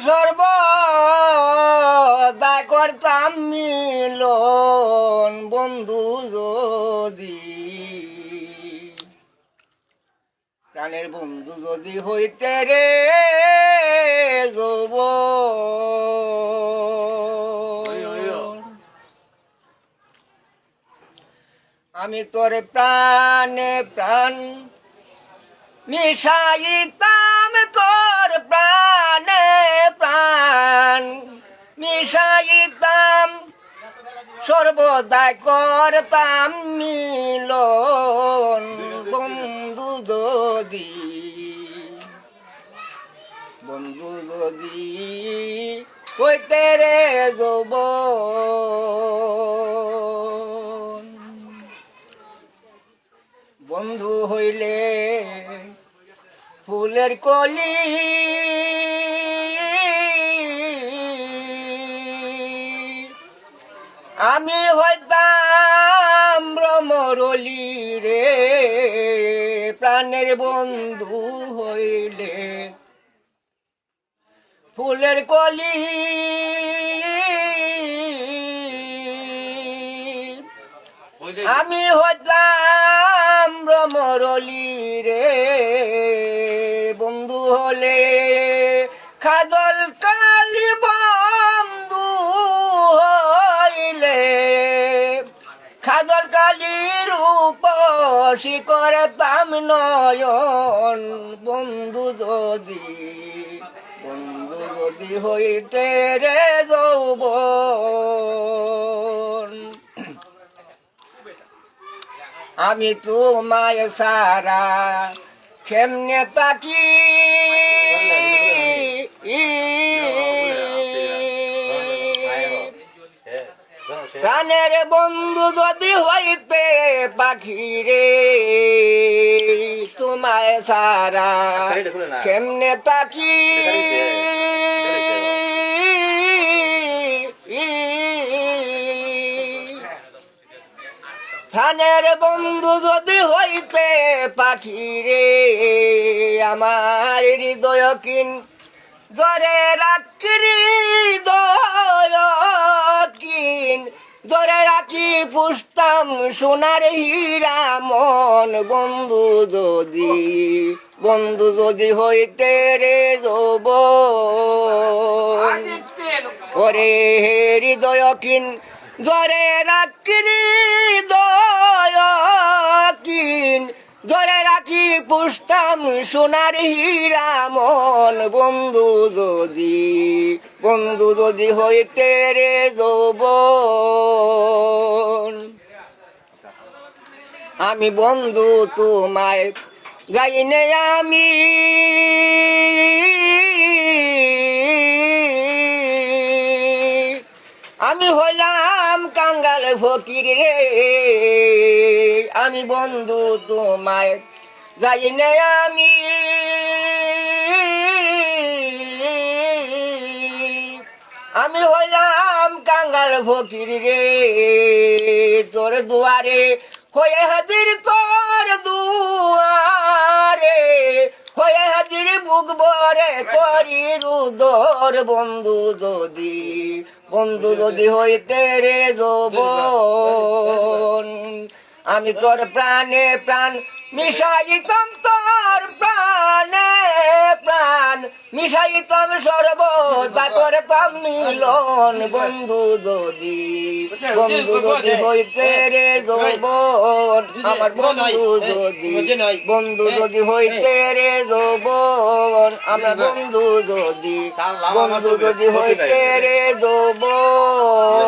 সর্বদা করতাম মিলন বন্ধু যদি প্রাণের বন্ধু যদি হইতে রে আমি তোর প্রাণে প্রাণ মিশাইতাম তোর প্রাণে প্রাণ মিশাইতাম সর্বদা করতাম মিলন বন্ধু যদি হইতে রে বন্ধু হইলে ফুলের কলি আমি হইতাম ব্রহ্মরলি রে প্রাণের বন্ধু হইলে ফুলের কলি আমি হইতাম ব্রহ্মরলি রে বন্ধু হলে খাদল কালি বন্ধু হইলে খাদল কালির উপসি করতাম নয়ন বন্ধু যদি হইতে রে যৌবন আমি তোমায় সারা কেমনে তাকি প্রাণের বন্ধু যদি হইতে পাখি রে তোমায় সারা কেমনে তাকি প্রাণের বন্ধু যদি হইতে পাখি রে আমার হৃদয় কিন জরে রাখি হৃদয় কিন জরে রাখি পুষতাম সোনার হীরা মন বন্ধু যদি হইতে রে যৌবন ওরে হৃদয় কিন জরে রাখি হৃদয় কিন জরে রাখি পুষতাম সোনার হীরা মন বন্ধু যদি হইতে রে যৌবন আমি বন্ধু তোমায় গাইনে আমি হইলাম কাঙ্গাল ফকির রে আমি বন্ধু তোমায় যাইনে আমি হইলাম কাঙ্গাল ফকির রে তোর দুয়ারে হয়ে হাজির তোর দুয়ারে হয়ে হাজির বুক বরে করি রুদর বন্ধু যদি হইতে রে যৌবন আমি তোর প্রাণে প্রাণ মিশাইতাম তোর প্রাণে প্রাণ মিশাইতাম সর্বদা করতাম মিলন বন্ধু যদি হইতে রে যৌবন আমার বন্ধু যদি হইতে রে যৌবন আমার বন্ধু যদি হইতে রে যৌবন